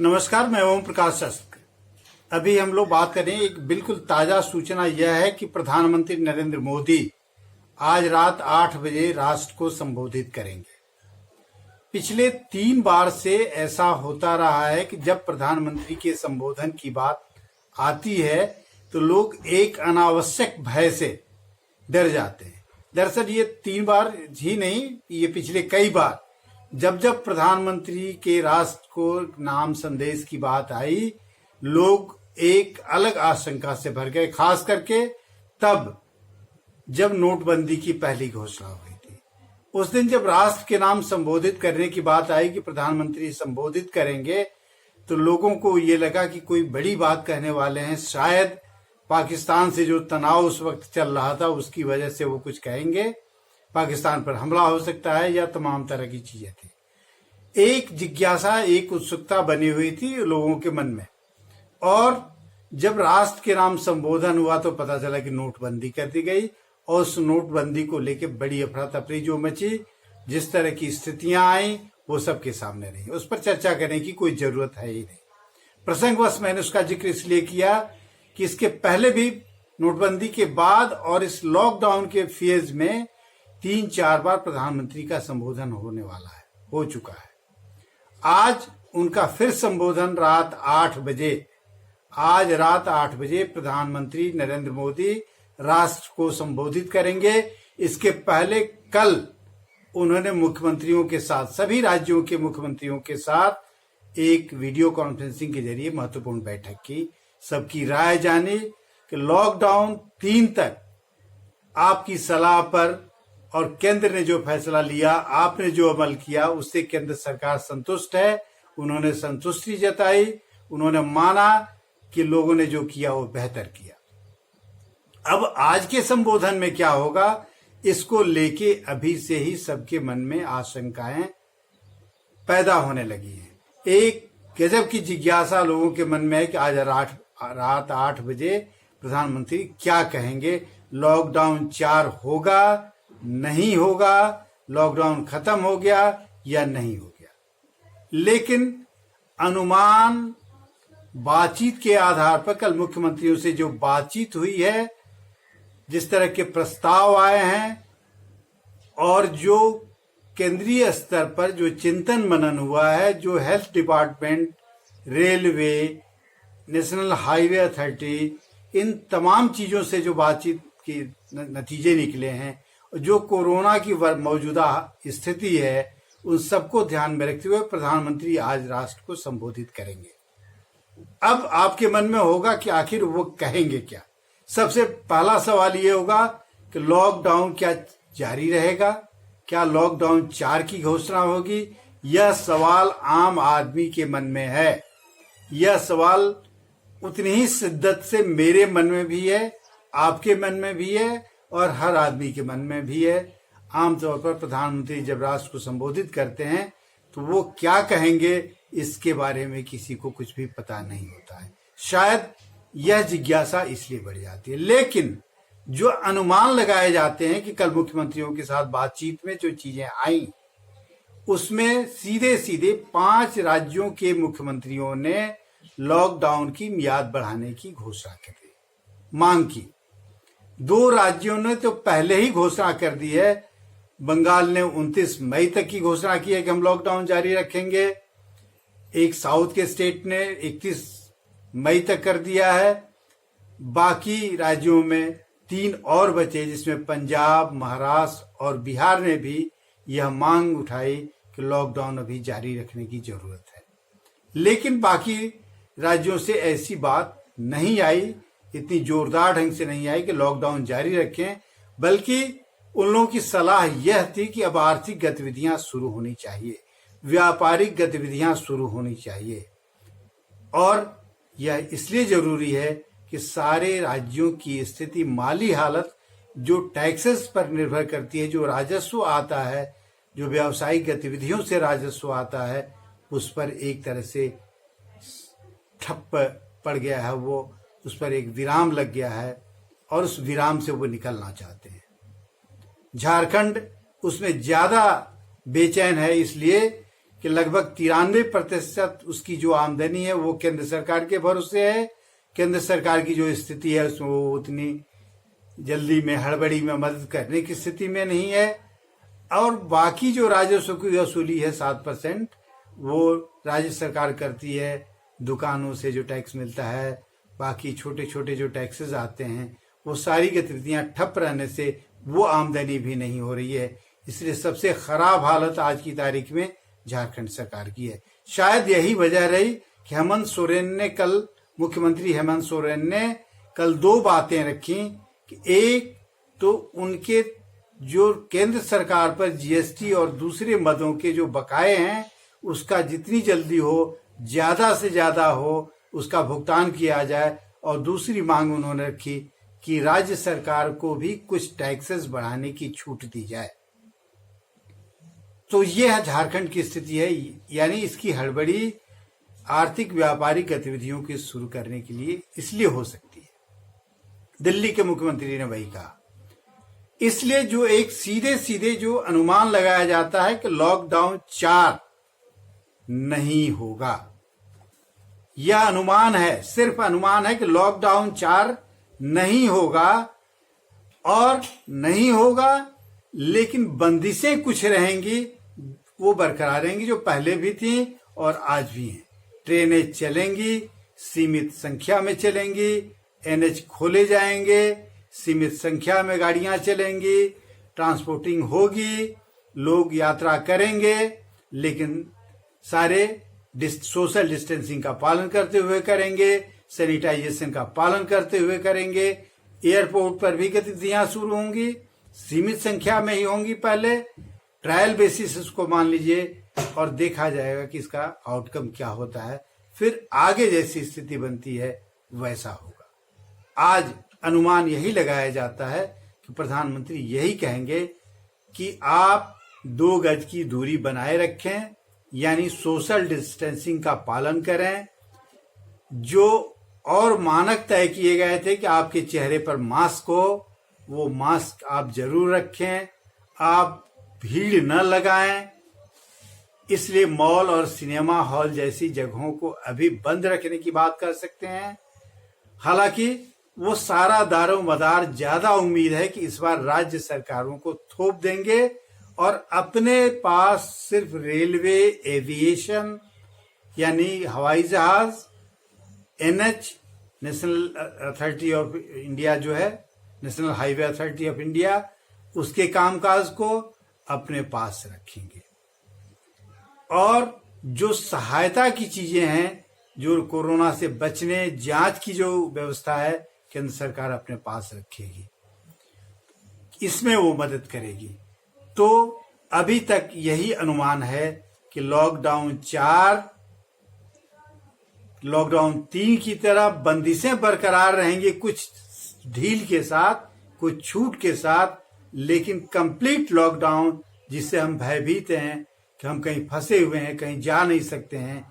नमस्कार, मैं ओम प्रकाश शास्त्री। अभी हम लोग बात करें, एक बिल्कुल ताजा सूचना यह है कि प्रधानमंत्री नरेंद्र मोदी आज रात 8 बजे राष्ट्र को संबोधित करेंगे। पिछले 3 बार से ऐसा होता रहा है कि जब प्रधानमंत्री के संबोधन की बात आती है तो लोग एक अनावश्यक भय से डर जाते हैं। दरअसल ये 3 बार ही नहीं, ये पिछले कई बार जब जब प्रधानमंत्री के राष्ट्र को नाम संदेश की बात आई, लोग एक अलग आशंका से भर गए, खास करके तब जब नोटबंदी की पहली घोषणा हुई थी। उस दिन जब राष्ट्र के नाम संबोधित करने की बात आई कि प्रधानमंत्री संबोधित करेंगे, तो लोगों को ये लगा कि कोई बड़ी बात कहने वाले हैं। शायद पाकिस्तान से जो तनाव उस वक्त चल रहा था उसकी वजह से वो कुछ कहेंगे, पाकिस्तान पर हमला हो सकता है या तमाम तरह की चीजें थी। एक जिज्ञासा, एक उत्सुकता बनी हुई थी लोगों के मन में। और जब राष्ट्र के नाम संबोधन हुआ तो पता चला कि नोटबंदी कर दी गई और उस नोटबंदी को लेकर बड़ी अफरा तफरी जो मची, जिस तरह की स्थितियां आई वो सबके सामने रही। उस पर चर्चा करने की कोई जरूरत है ही नहीं। प्रसंगवश मैंने उसका जिक्र इसलिए किया कि इसके पहले भी, नोटबंदी के बाद और इस लॉकडाउन के फेज में 3-4 बार प्रधानमंत्री का संबोधन होने वाला है, हो चुका है। आज उनका फिर संबोधन रात 8 बजे, आज रात 8 बजे प्रधानमंत्री नरेंद्र मोदी राष्ट्र को संबोधित करेंगे। इसके पहले कल उन्होंने मुख्यमंत्रियों के साथ, सभी राज्यों के मुख्यमंत्रियों के साथ एक वीडियो कॉन्फ्रेंसिंग के जरिए महत्वपूर्ण बैठक की, सबकी राय जानी कि लॉकडाउन 3 तक आपकी सलाह पर और केंद्र ने जो फैसला लिया, आपने जो अमल किया, उससे केंद्र सरकार संतुष्ट है। उन्होंने संतुष्टि जताई, उन्होंने माना कि लोगों ने जो किया वो बेहतर किया। अब आज के संबोधन में क्या होगा, इसको लेके अभी से ही सबके मन में आशंकाएं पैदा होने लगी हैं। एक गजब की जिज्ञासा लोगों के मन में है कि आज रात 8 बजे प्रधानमंत्री क्या कहेंगे। लॉकडाउन 4 होगा, नहीं होगा, लॉकडाउन खत्म हो गया या नहीं हो गया। लेकिन अनुमान, बातचीत के आधार पर, कल मुख्यमंत्रियों से जो बातचीत हुई है, जिस तरह के प्रस्ताव आए हैं और जो केंद्रीय स्तर पर जो चिंतन मनन हुआ है, जो health department, railway, national highway authority, इन तमाम चीजों से जो बातचीत के नतीजे निकले हैं, जो कोरोना की मौजूदा स्थिति है, उन सबको ध्यान में रखते हुए प्रधानमंत्री आज राष्ट्र को संबोधित करेंगे। अब आपके मन में होगा कि आखिर वो कहेंगे क्या। सबसे पहला सवाल ये होगा कि लॉकडाउन क्या जारी रहेगा, क्या लॉकडाउन 4 की घोषणा होगी। यह सवाल आम आदमी के मन में है। यह सवाल उतनी ही शिद्दत से मेरे मन में भी है, आपके मन में भी है और हर आदमी के मन में भी है। आमतौर पर प्रधानमंत्री जब राष्ट्र को संबोधित करते हैं तो वो क्या कहेंगे, इसके बारे में किसी को कुछ भी पता नहीं होता है। शायद यह जिज्ञासा इसलिए बढ़ जाती है। लेकिन जो अनुमान लगाए जाते हैं कि कल मुख्यमंत्रियों के साथ बातचीत में जो चीजें आई, उसमें सीधे सीधे 5 राज्यों के मुख्यमंत्रियों ने लॉकडाउन की मियाद बढ़ाने की घोषणा कर दी, मांग की। 2 राज्यों ने तो पहले ही घोषणा कर दी है। बंगाल ने 29 मई तक की घोषणा की है कि हम लॉकडाउन जारी रखेंगे। एक साउथ के स्टेट ने 31 मई तक कर दिया है। बाकी राज्यों में 3 और बचे, जिसमें पंजाब, महाराष्ट्र और बिहार ने भी यह मांग उठाई कि लॉकडाउन अभी जारी रखने की जरूरत है। लेकिन बाकी राज्यों से ऐसी बात नहीं आई, इतनी जोरदार ढंग से नहीं आई कि लॉकडाउन जारी रखें, बल्कि उन लोगों की सलाह यह थी कि अब आर्थिक गतिविधियां शुरू होनी चाहिए, व्यापारिक गतिविधियां शुरू होनी चाहिए। और यह इसलिए जरूरी है कि सारे राज्यों की स्थिति, माली हालत, जो टैक्सेस पर निर्भर करती है, जो राजस्व आता है, जो व्यावसायिक गतिविधियों से राजस्व आता है, उस पर एक तरह से ठप्प पड़ गया है। वो उस पर एक विराम लग गया है और उस विराम से वो निकलना चाहते हैं। झारखंड उसमें ज्यादा बेचैन है, इसलिए कि लगभग 93% उसकी जो आमदनी है वो केंद्र सरकार के भरोसे है। केंद्र सरकार की जो स्थिति है उसमें वो उतनी जल्दी में हड़बड़ी में मदद करने की स्थिति में नहीं है। और बाकी जो राजस्व की वसूली है 7% वो राज्य सरकार करती है। दुकानों से जो टैक्स मिलता है, बाकी छोटे छोटे जो टैक्सेस आते हैं, वो सारी गतिविधियां ठप रहने से वो आमदनी भी नहीं हो रही है। इसलिए सबसे खराब हालत आज की तारीख में झारखंड सरकार की है। शायद यही वजह रही कि मुख्यमंत्री हेमंत सोरेन ने कल 2 बातें रखी कि एक तो उनके जो केंद्र सरकार पर जीएसटी और दूसरे मदों के जो बकाये हैं उसका जितनी जल्दी हो, ज्यादा से ज्यादा हो, उसका भुगतान किया जाए। और दूसरी मांग उन्होंने रखी कि राज्य सरकार को भी कुछ टैक्सेस बढ़ाने की छूट दी जाए। तो ये झारखंड की स्थिति है। यानी इसकी हड़बड़ी आर्थिक व्यापारिक गतिविधियों की शुरू करने के लिए इसलिए हो सकती है। दिल्ली के मुख्यमंत्री ने वही कहा। इसलिए जो एक सीधे सीधे जो अनुमान लगाया जाता है कि लॉकडाउन 4 नहीं होगा, यह अनुमान है, सिर्फ अनुमान है कि लॉकडाउन 4 नहीं होगा। और नहीं होगा लेकिन बंदिशें कुछ रहेंगी, वो बरकरार रहेंगी जो पहले भी थी और आज भी हैं। ट्रेनें चलेंगी, सीमित संख्या में चलेंगी, एनएच खोले जाएंगे, सीमित संख्या में गाड़ियां चलेंगी, ट्रांसपोर्टिंग होगी, लोग यात्रा करेंगे, लेकिन सारे सोशल डिस्टेंसिंग का पालन करते हुए करेंगे, सैनिटाइजेशन का पालन करते हुए करेंगे। एयरपोर्ट पर भी गतिविधियां शुरू होंगी, सीमित संख्या में ही होंगी। पहले ट्रायल बेसिस इसको मान लीजिए और देखा जाएगा कि इसका आउटकम क्या होता है। फिर आगे जैसी स्थिति बनती है वैसा होगा। आज अनुमान यही लगाया जाता है कि प्रधानमंत्री यही कहेंगे कि आप 2 गज की दूरी बनाए रखें, यानी सोशल डिस्टेंसिंग का पालन करें। जो और मानक तय किए गए थे कि आपके चेहरे पर मास्क हो, वो मास्क आप जरूर रखें। आप भीड़ न लगाएं। इसलिए मॉल और सिनेमा हॉल जैसी जगहों को अभी बंद रखने की बात कर सकते हैं। हालांकि वो सारा दारोमदार ज्यादा उम्मीद है कि इस बार राज्य सरकारों को थोप देंगे और अपने पास सिर्फ रेलवे, एविएशन यानी हवाई जहाज, NH national authority of India जो है, national highway authority of India, उसके कामकाज को अपने पास रखेंगे। और जो सहायता की चीजें हैं, जो कोरोना से बचने, जांच की जो व्यवस्था है, केंद्र सरकार अपने पास रखेगी, इसमें वो मदद करेगी। तो अभी तक यही अनुमान है कि लॉकडाउन 3 की तरह बंदिशें बरकरार रहेंगी, कुछ ढील के साथ, कुछ छूट के साथ, लेकिन कंप्लीट लॉकडाउन जिससे हम भयभीत हैं कि हम कहीं फंसे हुए हैं, कहीं जा नहीं सकते हैं,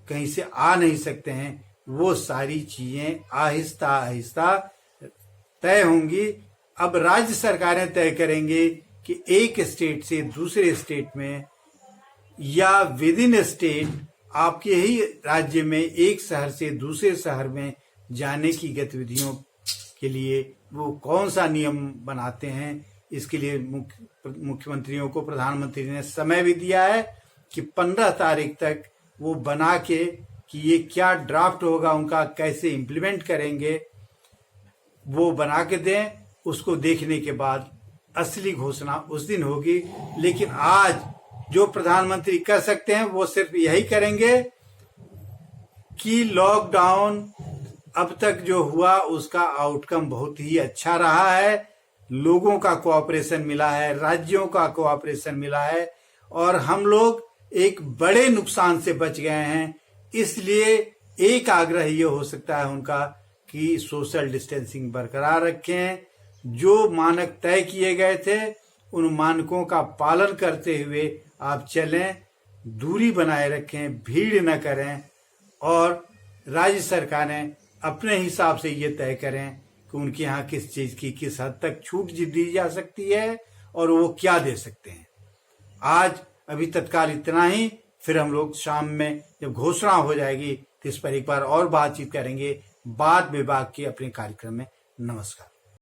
कहीं से आ नहीं सकते हैं, वो सारी चीजें आहिस्ता आहिस्ता तय होंगी। अब राज्य सरकारें तय करेंगे कि एक स्टेट से दूसरे स्टेट में या विद इन स्टेट आपके ही राज्य में एक शहर से दूसरे शहर में जाने की गतिविधियों के लिए वो कौन सा नियम बनाते हैं। इसके लिए मुख्यमंत्रियों को प्रधानमंत्री ने समय भी दिया है कि 15 तारीख तक वो बना के कि ये क्या ड्राफ्ट होगा उनका, कैसे इम्प्लीमेंट करेंगे, वो बना के दें। उसको देखने के बाद असली घोषणा उस दिन होगी। लेकिन आज जो प्रधानमंत्री कर सकते हैं वो सिर्फ यही करेंगे कि लॉकडाउन अब तक जो हुआ उसका आउटकम बहुत ही अच्छा रहा है। लोगों का कोऑपरेशन मिला है, राज्यों का कोऑपरेशन मिला है और हम लोग एक बड़े नुकसान से बच गए हैं। इसलिए एक आग्रह ये हो सकता है उनका कि सोशल डिस्टेंसिंग बरकरार रखें। जो मानक तय किए गए थे उन मानकों का पालन करते हुए आप चलें, दूरी बनाए रखें, भीड़ न करें और राज्य सरकारें अपने हिसाब से ये तय करें कि उनके यहाँ किस चीज की किस हद तक छूट दी जा सकती है और वो क्या दे सकते हैं। आज अभी तत्काल इतना ही। फिर हम लोग शाम में जब घोषणा हो जाएगी तो इस पर एक बार और बातचीत करेंगे बात विभाग के अपने कार्यक्रम में। नमस्कार।